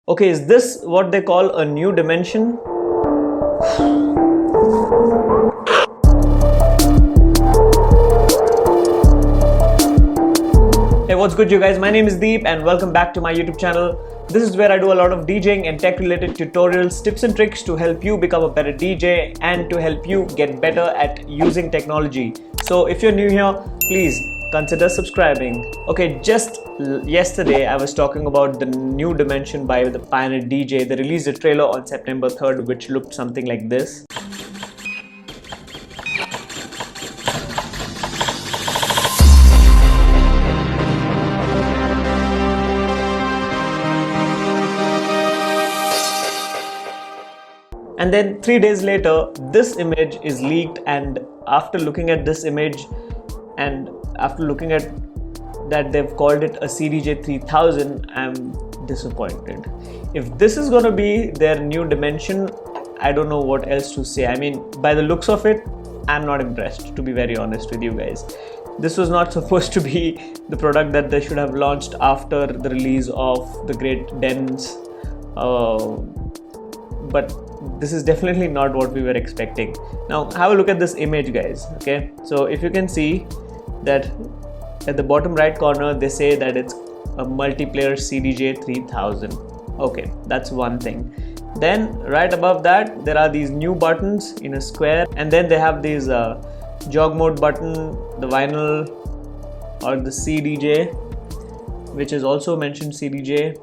Okay, is this what they call a new dimension? Hey, what's good you guys? My name is Deep and welcome back to my YouTube channel. This is where I do a lot of DJing and tech related tutorials, tips and tricks to help you become a better DJ and to help you get better at using technology. So if you're new here, please consider subscribing. Okay, just yesterday I was talking about the new dimension by the Pioneer DJ. They released a trailer on September 3rd which looked something like this. And then 3 days later, this image is leaked, and after looking at this image and after looking at that they've called it a CDJ 3000, I'm disappointed. If this is gonna be their new dimension, I don't know what else to say. I mean, by the looks of it, I'm not impressed, to be very honest with you guys. This was not supposed to be the product that they should have launched after the release of the Great Dens, but this is definitely not what we were expecting. Now have a look at this image, guys. Okay, so if you can see that at the bottom right corner they say that it's a multiplayer CDJ 3000. Okay, that's one thing. Then right above that there are these new buttons in a square, and then they have these jog mode button, the vinyl or the CDJ, which is also mentioned CDJ.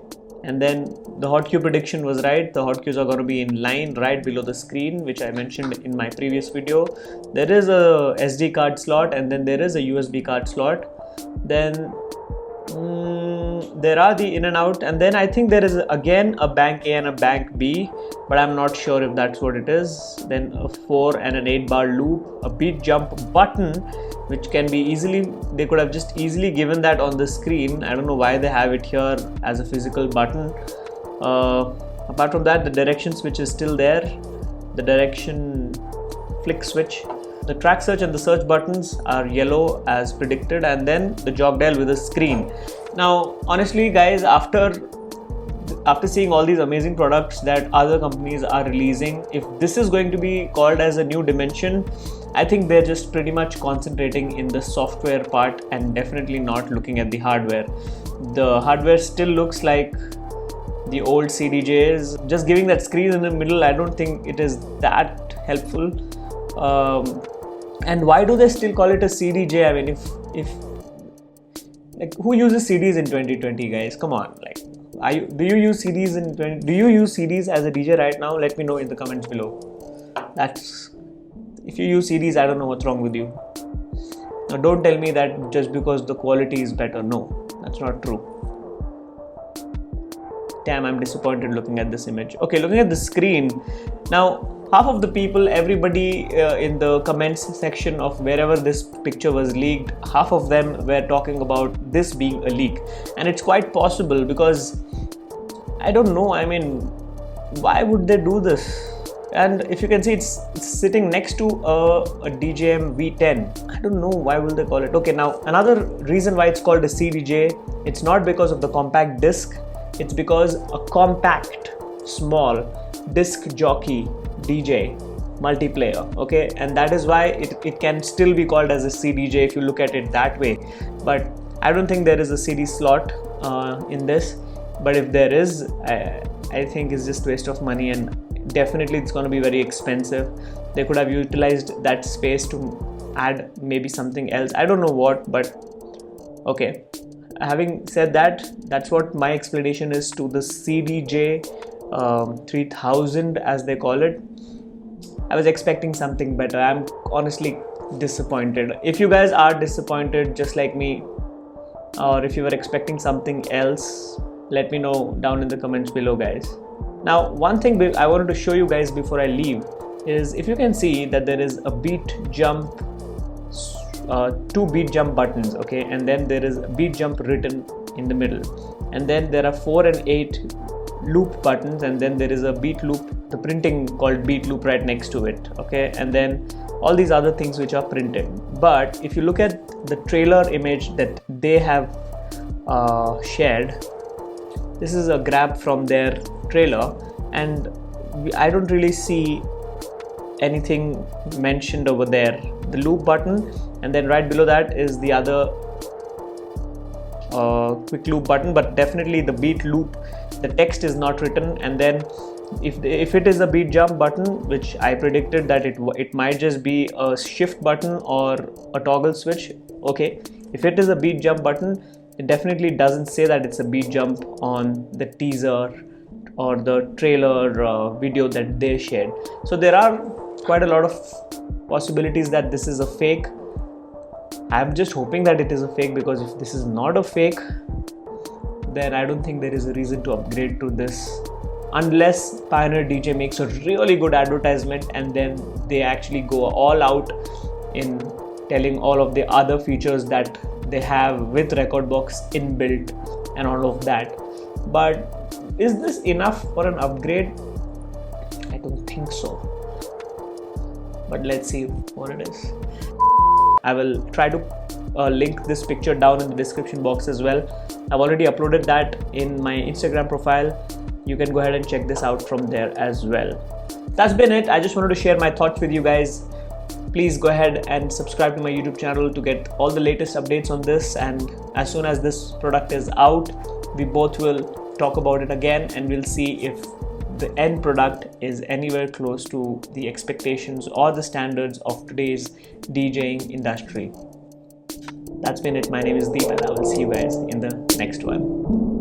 And then the hotkey prediction was right. The hotkeys are going to be in line right below the screen, which I mentioned in my previous video. There is a SD card slot, and then there is a USB card slot. Then there are the in and out, and then I think there is again a bank A and a bank B, but I'm not sure if that's what it is. Then a 4 and an 8 bar loop, a beat jump button, which can be easily, they could have just easily given that on the screen. I don't know why they have it here as a physical button. Apart from that, the direction switch is still there, the direction flick switch. The track search and the search buttons are yellow as predicted, and then the jog dial with a screen. Now honestly guys, after seeing all these amazing products that other companies are releasing, if this is going to be called as a new dimension, I think they're just pretty much concentrating in the software part and definitely not looking at the hardware. The hardware still looks like the old CDJs. Just giving that screen in the middle, I don't think it is that helpful. And why do they still call it a CDJ? I mean, if like, who uses CDs in 2020, guys? Come on, like, do you use CDs in 20? Do you use CDs as a DJ right now? Let me know in the comments below. If you use CDs, I don't know what's wrong with you. Now don't tell me that just because the quality is better. No, that's not true. Damn, I'm disappointed looking at this image. Okay, looking at the screen. Now, half of the people, everybody in the comments section of wherever this picture was leaked, half of them were talking about this being a leak. And it's quite possible because, I don't know, I mean, why would they do this? And if you can see, it's sitting next to a DJM V10. I don't know why will they call it. Okay, now another reason why it's called a CDJ, it's not because of the compact disc, it's because a compact, small disc jockey DJ multiplayer. Okay, and that is why it can still be called as a CDJ if you look at it that way. But I don't think there is a CD slot in this, but if there is, I think it's just waste of money, and definitely it's going to be very expensive. They could have utilized that space to add maybe something else. I don't know what, but okay. Having said that, that's what my explanation is to the CDJ 3000 as they call it. I was expecting something better. I'm honestly disappointed. If you guys are disappointed just like me, or if you were expecting something else, let me know down in the comments below, guys. Now one thing I wanted to show you guys before I leave is, if you can see that there is a beat jump, 2 beat jump buttons, okay, and then there is beat jump written in the middle, and then there are 4 and 8 loop buttons, and then there is a beat loop, the printing called beat loop right next to it, okay, and then all these other things which are printed. But if you look at the trailer image that they have shared, this is a grab from their trailer, and I don't really see anything mentioned over there. The loop button, and then right below that is the other quick loop button, but definitely the beat loop, the text is not written. And then if it is a beat jump button, which I predicted that it might just be a shift button or a toggle switch. Okay, if it is a beat jump button, it definitely doesn't say that it's a beat jump on the teaser or the trailer video that they shared. So there are quite a lot of possibilities that this is a fake. I'm just hoping that it is a fake, because if this is not a fake, then I don't think there is a reason to upgrade to this, unless Pioneer DJ makes a really good advertisement and then they actually go all out in telling all of the other features that they have with Rekordbox inbuilt and all of that. But is this enough for an upgrade? I don't think so, but let's see what it is. I will try to link this picture down in the description box as well. I've already uploaded that in my Instagram profile. You can go ahead and check this out from there as well. That's been it. I just wanted to share my thoughts with you guys. Please go ahead and subscribe to my YouTube channel to get all the latest updates on this, and as soon as this product is out, we both will talk about it again, and we'll see if the end product is anywhere close to the expectations or the standards of today's DJing industry. That's been it. My name is Deep, and I will see you guys in the next one.